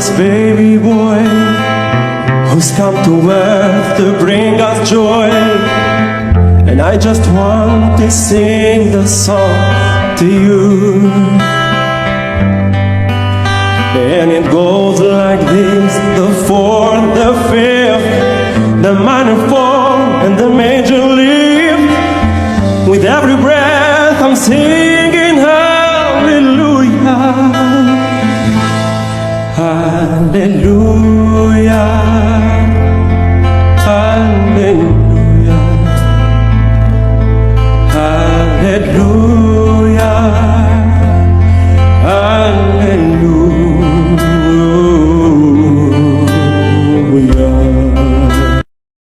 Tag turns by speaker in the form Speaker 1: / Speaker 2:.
Speaker 1: this baby boy who's come to earth to bring us joy. And I just want to sing the song to you. And it goes like this: the fourth, the fifth, the minor fall, and the major lift. With every breath I'm singing